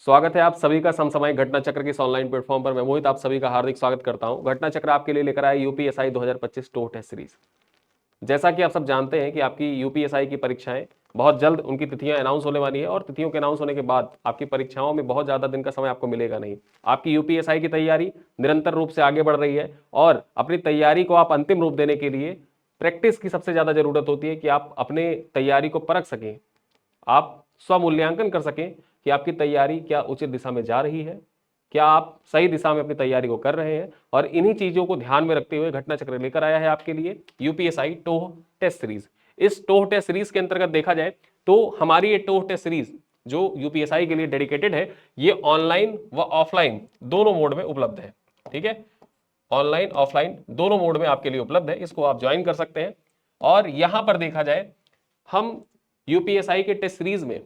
स्वागत है आप सभी का समसामयिक घटना चक्र के इस ऑनलाइन प्लेटफॉर्म पर। मैं मोहित आप सभी का हार्दिक स्वागत करता हूं। घटना चक्र आपके लिए लेकर आया यूपीएसआई 2025 टोह टेस्ट सीरीज। जैसा कि आप सब जानते हैं कि आपकी यूपीएसआई की परीक्षाएं बहुत जल्द उनकी तिथियां अनाउंस होने वाली है और तिथियों के अनाउंस होने के बाद आपकी परीक्षाओं में बहुत ज़्यादा दिन का समय आपको मिलेगा नहीं। आपकी यूपीएसआई की तैयारी निरंतर रूप से आगे बढ़ रही है और अपनी तैयारी को आप अंतिम रूप देने के लिए प्रैक्टिस की सबसे ज़्यादा जरूरत होती है कि आप अपने तैयारी को परख सकें, आप स्वमूल्यांकन कर सकें कि आपकी तैयारी क्या उचित दिशा में जा रही है, क्या आप सही दिशा में अपनी तैयारी को कर रहे हैं। और इन्हीं चीजों को ध्यान में रखते हुए घटना चक्र लेकर आया है आपके लिए यूपीएसआई टोह टेस्ट सीरीज। इस टोह टेस्ट सीरीज के अंतर्गत देखा जाए तो हमारी ये टोह टेस्ट सीरीज जो यूपीएसआई के लिए डेडिकेटेड है, ये ऑनलाइन व ऑफलाइन दोनों मोड में उपलब्ध है। ठीक है, ऑनलाइन ऑफलाइन दोनों मोड में आपके लिए उपलब्ध है, इसको आप ज्वाइन कर सकते हैं। और यहां पर देखा जाए हम यूपीएसआई के टेस्ट सीरीज में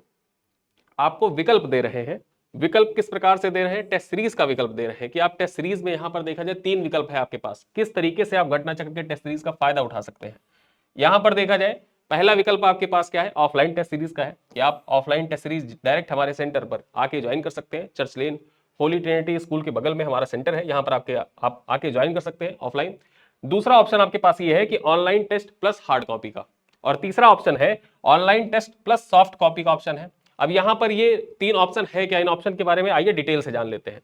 आपको विकल्प दे रहे हैं। विकल्प किस प्रकार से दे रहे हैं? टेस्ट सीरीज का विकल्प दे रहे हैं कि आप टेस्ट सीरीज में यहां पर देखा जाए 3 विकल्प है आपके पास, किस तरीके से आप घटना चक्र के टेस्ट सीरीज का फायदा उठा सकते हैं। यहां पर देखा जाए पहला विकल्प आपके पास क्या है? ऑफलाइन टेस्ट सीरीज का है कि आप ऑफलाइन टेस्ट सीरीज डायरेक्ट हमारे सेंटर पर आके ज्वाइन कर सकते हैं। चर्च लेन होली ट्रिनिटी स्कूल के बगल में हमारा सेंटर है, यहां पर आप आके ज्वाइन कर सकते हैं ऑफलाइन। दूसरा ऑप्शन आपके पास ये है कि online test plus hard copy का, और तीसरा ऑप्शन है online test plus soft copy का ऑप्शन है। अब यहां पर ये 3 ऑप्शन है क्या? इन ऑप्शन के बारे में आइए डिटेल से जान लेते हैं।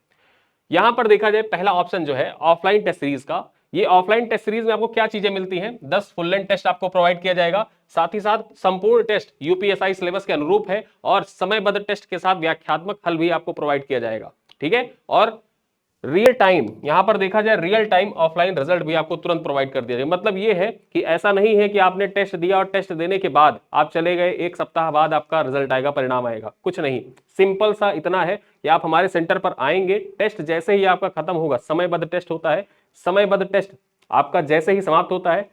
यहां पर देखा जाए पहला ऑप्शन जो है ऑफलाइन टेस्ट सीरीज का, ये ऑफलाइन टेस्ट सीरीज में आपको क्या चीजें मिलती हैं? 10 फुल लेंथ टेस्ट आपको प्रोवाइड किया जाएगा, साथ ही साथ संपूर्ण टेस्ट यूपीएसआई सिलेबस के अनुरूप है और समयबद्ध टेस्ट के साथ व्याख्यात्मक हल भी आपको प्रोवाइड किया जाएगा। ठीक है, और रियल टाइम, यहां पर देखा जाए रियल टाइम ऑफलाइन रिजल्ट भी आपको तुरंत प्रोवाइड कर दिया जाए। मतलब ये है कि ऐसा नहीं है कि आपने टेस्ट दिया और टेस्ट देने के बाद आप चले गए, 1 सप्ताह बाद आपका रिजल्ट आएगा, परिणाम आएगा, कुछ नहीं। सिंपल सा इतना है कि आप हमारे सेंटर पर आएंगे, टेस्ट जैसे ही आपका खत्म होगा, समयबद्ध टेस्ट होता है, समयबद्ध टेस्ट आपका जैसे ही समाप्त होता है,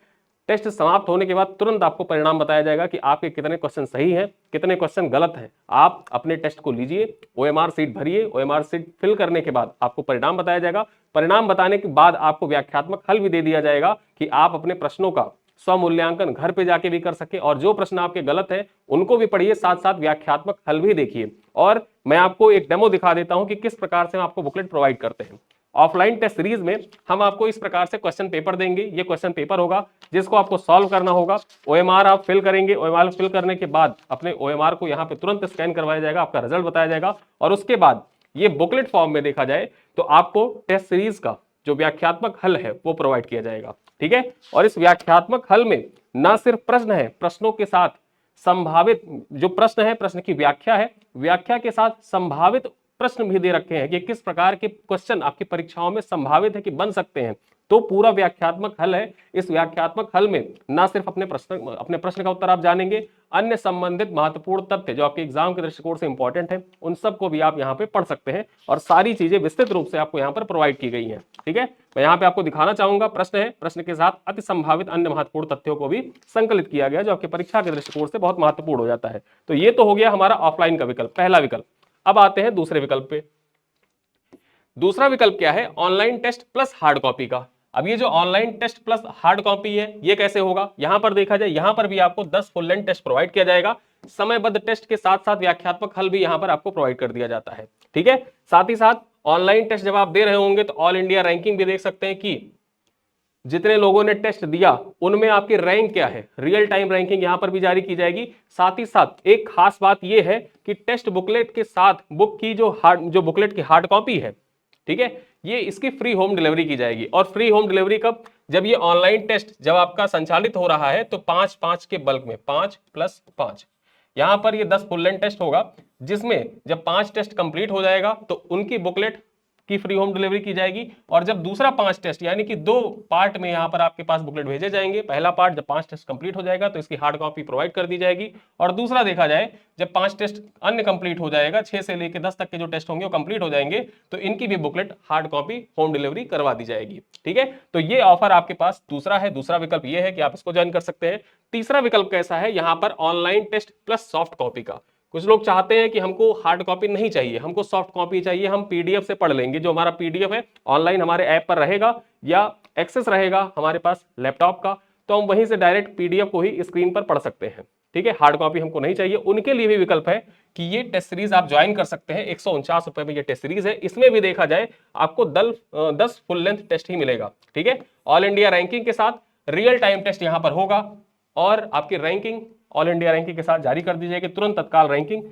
टेस्ट समाप्त होने के बाद तुरंत आपको परिणाम बताया जाएगा कि आपके कितने क्वेश्चन सही हैं, कितने क्वेश्चन गलत हैं। आप अपने टेस्ट को लीजिए, ओएमआर सीट भरिए, ओएमआर सीट फिल करने के बाद आपको परिणाम बताया जाएगा। परिणाम बताने के बाद आपको व्याख्यात्मक हल भी दे दिया जाएगा कि आप अपने प्रश्नों का स्वमूल्यांकन घर पे जाके भी कर सके, और जो प्रश्न आपके गलत हैं उनको भी पढ़िए, साथ साथ व्याख्यात्मक हल भी देखिए। और मैं आपको एक डेमो दिखा देता हूं कि किस प्रकार से हम आपको बुकलेट प्रोवाइड करते हैं। ऑफलाइन टेस्ट सीरीज में हम आपको इस प्रकार से क्वेश्चन पेपर देंगे। ये क्वेश्चन पेपर होगा जिसको आपको सॉल्व करना होगा। ओएमआर आप फिल करेंगे, ओएमआर फिल करने के बाद अपने ओएमआर को यहाँ पे तुरंत स्कैन करवाया जाएगा, आपका रिजल्ट बताया जाएगा, और उसके बाद ये बुकलेट फॉर्म में देखा जाए तो आपको टेस्ट सीरीज का जो व्याख्यात्मक हल है वो प्रोवाइड किया जाएगा। ठीक है, और इस व्याख्यात्मक हल में न सिर्फ प्रश्न है, प्रश्नों के साथ संभावित जो प्रश्न है, प्रश्न की व्याख्या है, व्याख्या के साथ संभावित प्रश्न भी दे रखे हैं कि किस प्रकार के क्वेश्चन आपकी परीक्षाओं में संभावित है कि बन सकते हैं। तो पूरा व्याख्यात्मक हल है। इस व्याख्यात्मक हल में ना सिर्फ अपने प्रश्न का उत्तर आप जानेंगे, अन्य संबंधित महत्वपूर्ण तथ्य जो आपके एग्जाम के दृष्टिकोण से इंपॉर्टेंट है उन सबको भी आप यहाँ पे पढ़ सकते हैं, और सारी चीजें विस्तृत रूप से आपको यहाँ पर प्रोवाइड की गई हैं। ठीक है, मैं यहाँ पे आपको दिखाना चाहूंगा, प्रश्न है, प्रश्न के साथ अति संभावित अन्य महत्वपूर्ण तथ्यों को भी संकलित किया गया जो आपके परीक्षा के दृष्टिकोण से बहुत महत्वपूर्ण हो जाता है। तो ये तो हो गया हमारा ऑफलाइन का विकल्प, पहला विकल्प। अब आते हैं दूसरे विकल्प पे। दूसरा विकल्प क्या है? Online test plus hard copy का। अब ये जो online test plus hard copy है ये कैसे होगा? यहां पर देखा जाए, यहां पर भी आपको 10 फुल लेंथ टेस्ट प्रोवाइड किया जाएगा, समयबद्ध टेस्ट के साथ साथ व्याख्यात्मक हल भी यहां पर आपको प्रोवाइड कर दिया जाता है। ठीक है, साथ ही साथ ऑनलाइन टेस्ट जब आप दे रहे होंगे तो ऑल इंडिया रैंकिंग भी देख सकते हैं कि जितने लोगों ने टेस्ट दिया उनमें आपकी रैंक क्या है, रियल टाइम रैंकिंग यहां पर भी जारी की जाएगी। साथ ही साथ एक खास बात यह है कि टेस्ट बुकलेट के साथ बुक की जो बुकलेट की हार्ड कॉपी है, ठीक है, ये इसकी फ्री होम डिलीवरी की जाएगी। और फ्री होम डिलीवरी कब? जब ये ऑनलाइन टेस्ट जब आपका संचालित हो रहा है तो 5-5 के बल्क में, 5+5, यहां पर ये 10 फुल लेंथ टेस्ट होगा, जिसमें जब 5 टेस्ट कंप्लीट हो जाएगा तो उनकी बुकलेट की फ्री होम डिलीवरी की जाएगी। और जब दूसरा 5 टेस्ट यानी कि 2 पार्ट में यहां पर आपके पास बुकलेट भेजे जाएंगे, पहला पार्ट जब 5 टेस्ट कंप्लीट हो जाएगा तो इसकी हार्ड कॉपी प्रोवाइड कर दी जाएगी, और दूसरा देखा जाए जब 5 टेस्ट अन्य कंप्लीट हो जाएगा, 6 से लेकर 10 तक के जो टेस्ट होंगे वो कंप्लीट हो जाएंगे, तो इनकी भी booklet hard copy home delivery करवा दी जाएगी। ठीक है, तो ये ऑफर आपके पास दूसरा है। दूसरा विकल्प ये है कि आप इसको ज्वाइन कर सकते हैं। तीसरा विकल्प कैसा है? यहां पर online test plus soft copy का। कुछ लोग चाहते हैं कि हमको हार्ड कॉपी नहीं चाहिए, हमको सॉफ्ट कॉपी चाहिए, हम पीडीएफ से पढ़ लेंगे। जो हमारा पीडीएफ है ऑनलाइन हमारे ऐप पर रहेगा या एक्सेस रहेगा हमारे पास लैपटॉप का, तो हम वहीं से डायरेक्ट पीडीएफ को ही स्क्रीन पर पढ़ सकते हैं। ठीक है, हार्ड कॉपी हमको नहीं चाहिए, उनके लिए भी विकल्प है कि ये टेस्ट सीरीज आप ज्वाइन कर सकते हैं। 149 रुपए में ये टेस्ट सीरीज है। इसमें भी देखा जाए आपको 10 फुल लेंथ टेस्ट ही मिलेगा। ठीक है, ऑल इंडिया रैंकिंग के साथ रियल टाइम टेस्ट यहां पर होगा और आपकी रैंकिंग ऑल इंडिया रैंकिंग के साथ जारी कर दी जाएगी, तुरंत तत्काल रैंकिंग,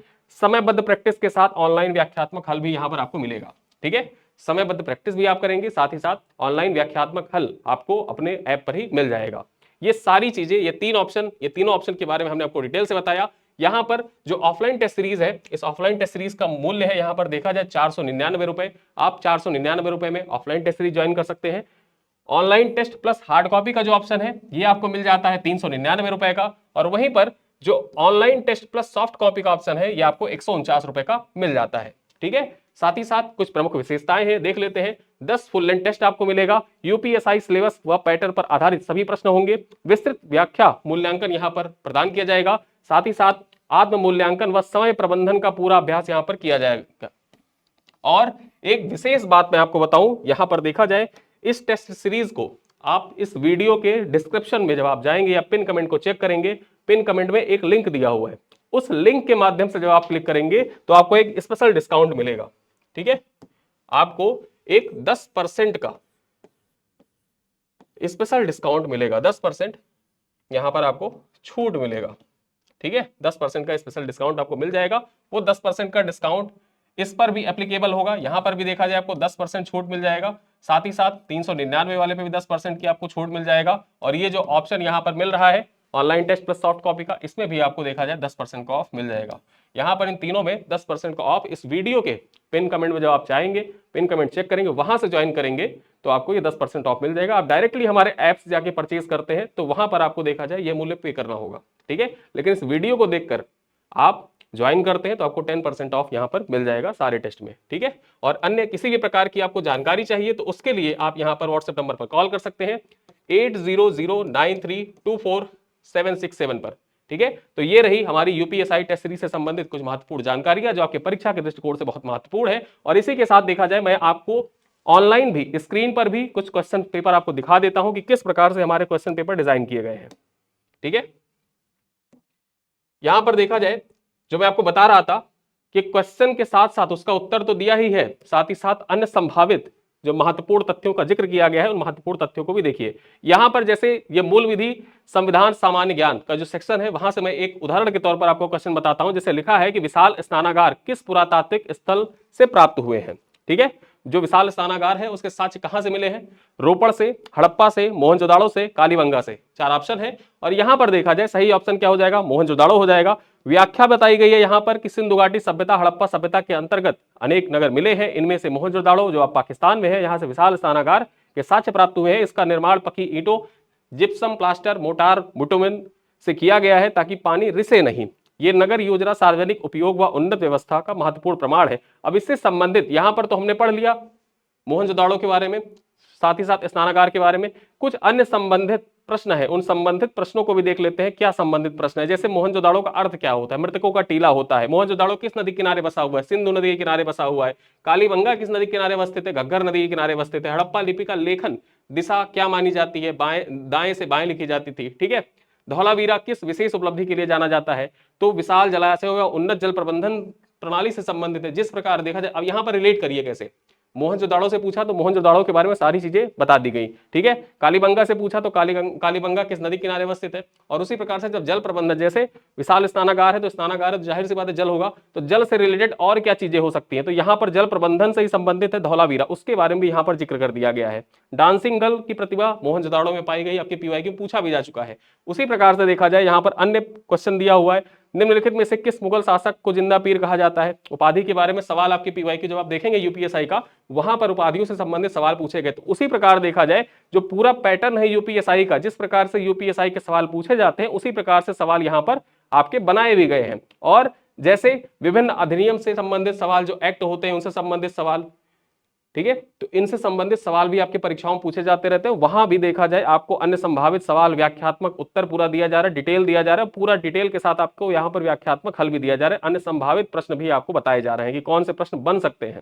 समयबद्ध प्रैक्टिस के साथ ऑनलाइन व्याख्यात्मक हल भी यहां पर आपको मिलेगा। ठीक है, समयबद्ध प्रैक्टिस भी आप करेंगे, साथ ही साथ ऑनलाइन व्याख्यात्मक हल आपको अपने ऐप पर ही मिल जाएगा। ये सारी चीजें, ये तीनों ऑप्शन के बारे में हमने आपको डिटेल से बताया। यहां पर जो ऑफलाइन टेस्ट सीरीज है, इस ऑफलाइन टेस्ट सीरीज का मूल्य है यहां पर देखा जाए 499 रुपए। आप 499 रुपए में ऑफलाइन टेस्ट सीरीज ज्वाइन कर सकते हैं। Online test plus hard copy का जो ऑप्शन है ये आपको मिल जाता है 399 रुपए का, और वहीं पर जो online test plus soft copy का ऑप्शन है ये आपको 149 रुपए का मिल जाता है। ठीक है, साथ ही साथ कुछ प्रमुख विशेषताएं हैं, देख लेते हैं। 10 फुल लेंथ टेस्ट आपको मिलेगा, यूपीएसआई सिलेबस व पैटर्न पर आधारित सभी प्रश्न होंगे, विस्तृत व्याख्या मूल्यांकन यहां पर प्रदान किया जाएगा, साथ ही साथ आत्म मूल्यांकन व समय प्रबंधन का पूरा अभ्यास यहां पर किया जाएगा। और एक विशेष बात मैं आपको बताऊं, यहां पर देखा जाए इस टेस्ट सीरीज को आप इस वीडियो के डिस्क्रिप्शन में जब आप जाएंगे या पिन कमेंट को चेक करेंगे, पिन कमेंट में एक लिंक दिया हुआ है, उस लिंक के माध्यम से जब आप क्लिक करेंगे तो आपको एक स्पेशल डिस्काउंट मिलेगा। ठीक है, आपको एक 10% का स्पेशल डिस्काउंट मिलेगा, 10% यहां पर आपको छूट मिलेगा। ठीक है, 10% का स्पेशल डिस्काउंट आपको मिल जाएगा। वो 10% का डिस्काउंट इस पर भी एप्लीकेबल होगा, यहां पर भी देखा जाए आपको 10% छूट मिल जाएगा, साथ ही साथ 399 वाले पे भी 10% की आपको छूट मिल जाएगा। और ये जो ऑप्शन यहां पर मिल रहा है online test plus soft copy का, इसमें भी आपको देखा जाए 10% का ऑफ मिल जाएगा। यहां पर इन तीनों में 10% का ऑफ इस वीडियो के पिन कमेंट में जब आप चाहेंगे, पिन कमेंट चेक करेंगे, वहां से ज्वाइन करेंगे तो आपको ये 10% ऑफ मिल जाएगा। आप डायरेक्टली हमारे ऐप से जाके परचेज करते हैं तो वहां पर आपको देखा जाए ये मूल्य पे करना होगा। ठीक है, लेकिन इस वीडियो को देखकर आप ज्वाइन करते हैं तो आपको 10% ऑफ यहां पर मिल जाएगा सारे टेस्ट में। ठीक है, और अन्य किसी भी प्रकार की आपको जानकारी चाहिए तो उसके लिए आप यहां पर व्हाट्सएप नंबर पर कॉल कर सकते हैं 8009324767 पर। ठीक है, तो ये रही हमारी यूपीएसआई टेस्ट सीरीज से संबंधित कुछ महत्वपूर्ण जानकारियां जो आपके परीक्षा के दृष्टिकोण से बहुत महत्वपूर्ण है। और इसी के साथ देखा जाए मैं आपको ऑनलाइन भी स्क्रीन पर भी कुछ क्वेश्चन पेपर आपको दिखा देता हूं कि किस प्रकार से हमारे क्वेश्चन पेपर डिजाइन किए गए हैं। ठीक है, यहां पर देखा जाए जो मैं आपको बता रहा था कि क्वेश्चन के साथ साथ उसका उत्तर तो दिया ही है, साथ ही साथ अन्य संभावित जो महत्वपूर्ण तथ्यों का जिक्र किया गया है उन महत्वपूर्ण तथ्यों को भी देखिए। यहां पर जैसे ये मूल विधि संविधान सामान्य ज्ञान का जो सेक्शन है वहां से मैं एक उदाहरण के तौर पर आपको क्वेश्चन बताता हूं। जैसे लिखा है कि विशाल स्नानागार किस पुरातात्विक स्थल से प्राप्त हुए हैं। ठीक है, जो विशाल स्नानागार है उसके साक्ष्य कहां से मिले हैं? रोपड़ से, हड़प्पा से, मोहनजोदाड़ो से, कालीबंगा से। 4 ऑप्शन है और यहां पर देखा जाए सही ऑप्शन क्या हो जाएगा? मोहनजोदाड़ो हो जाएगा। व्याख्या बताई गई है यहां पर कि सिंधु घाटी सभ्यता हड़प्पा सभ्यता के अंतर्गत अनेक नगर मिले हैं, इनमें से मोहनजोदाड़ो जो अब पाकिस्तान में है, यहां से विशाल स्नानागार के साक्ष्य प्राप्त हुए हैं। इसका निर्माण पक्की ईंटों, जिप्सम, प्लास्टर, मोटार, बिटुमेन से किया गया है ताकि पानी रिसे नहीं। ये नगर योजना सार्वजनिक उपयोग व उन्नत व्यवस्था का महत्वपूर्ण प्रमाण है। अब इससे संबंधित यहां पर तो हमने पढ़ लिया मोहनजोदाड़ो के बारे में, साथ ही साथ स्नानागार के बारे में। कुछ अन्य संबंधित प्रश्न है, उन संबंधित प्रश्नों को भी देख लेते हैं। क्या संबंधित प्रश्न है? जैसे मोहनजोदाड़ो का अर्थ क्या होता है? मृतकों का टीला होता है। मोहनजोदाड़ो किस नदी किनारे बसा हुआ है? सिंधु नदी के किनारे बसा हुआ है। कालीबंगा किस नदी किनारे अवस्थित है? घग्गर नदी के किनारे अवस्थित है। हड़प्पा लिपि का लेखन दिशा क्या मानी जाती है? दाएं से बाएं लिखी जाती थी। ठीक है, धौलावीरा किस विशेष उपलब्धि के लिए जाना जाता है? तो विशाल जलाशय व उन्नत जल प्रबंधन प्रणाली से संबंधित है। जिस प्रकार देखा जाए, अब यहां पर रिलेट करिए कैसे। मोहनजोदाड़ो से पूछा तो मोहनजोदाड़ो के बारे में सारी चीजें बता दी गई। ठीक है, कालीबंगा से पूछा तो कालीबंगा किस नदी किनारे अवस्थित है। और उसी प्रकार से जब जल प्रबंधन, जैसे विशाल स्नानागार है तो स्नानागार है, जाहिर सी बात है जल होगा, तो जल से रिलेटेड और क्या चीजें हो सकती है? तो यहाँ पर जल प्रबंधन से ही संबंधित है धौलावीरा, उसके बारे में भी यहाँ पर जिक्र कर दिया गया है। डांसिंग गर्ल की प्रतिभा मोहनजोदाड़ो में पाई गई, आपके पीवाईक्यू पूछा भी जा चुका है। उसी प्रकार से देखा जाए यहाँ पर अन्य क्वेश्चन दिया हुआ है, निम्नलिखित में से किस मुगल शासक को जिंदा पीर कहा जाता है? उपाधि के बारे में सवाल आपके पीवाईक्यू जब आप देखेंगे यूपीएसआई का, वहां पर उपाधियों से संबंधित सवाल पूछे गए। तो उसी प्रकार देखा जाए जो पूरा पैटर्न है यूपीएसआई का, जिस प्रकार से यूपीएसआई के सवाल पूछे जाते हैं उसी प्रकार से सवाल यहाँ पर आपके बनाए भी गए हैं। और जैसे विभिन्न अधिनियम से संबंधित सवाल, जो एक्ट होते हैं उनसे संबंधित सवाल, ठीक है, तो इनसे संबंधित सवाल भी आपके परीक्षाओं में पूछे जाते रहते हैं। वहां भी देखा जाए आपको अन्य संभावित सवाल, व्याख्यात्मक उत्तर पूरा दिया जा रहा है, डिटेल दिया जा रहा है, पूरा डिटेल के साथ आपको यहाँ पर व्याख्यात्मक हल भी दिया जा रहा है। अन्य संभावित प्रश्न भी आपको बताए जा रहे हैं कि कौन से प्रश्न बन सकते हैं।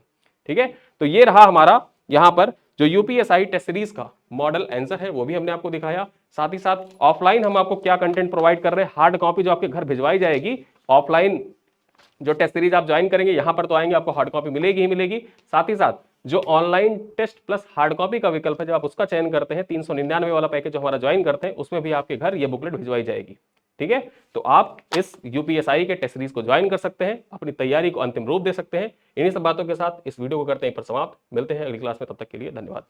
ठीक है, तो ये रहा हमारा यहाँ पर जो यूपीएसआई टेस्ट सीरीज का मॉडल आंसर है वो भी हमने आपको दिखाया। साथ ही साथ ऑफलाइन हम आपको क्या कंटेंट प्रोवाइड कर रहे हैं, हार्ड कॉपी जो आपके घर भिजवाई जाएगी, ऑफलाइन जो टेस्ट सीरीज आप ज्वाइन करेंगे यहां पर तो आएंगे आपको हार्ड कॉपी मिलेगी ही मिलेगी। साथ ही साथ जो online test plus hard copy का विकल्प है, जब आप उसका चयन करते हैं 399 वाला पैकेज जो हमारा ज्वाइन करते हैं, उसमें भी आपके घर ये बुकलेट भिजवाई जाएगी। ठीक है, तो आप इस यूपीएसआई के टेस्ट सीरीज को ज्वाइन कर सकते हैं, अपनी तैयारी को अंतिम रूप दे सकते हैं। इन्हीं सब बातों के साथ इस वीडियो को करते हैं पर समाप्त। मिलते हैं अगली क्लास में, तब तक के लिए धन्यवाद।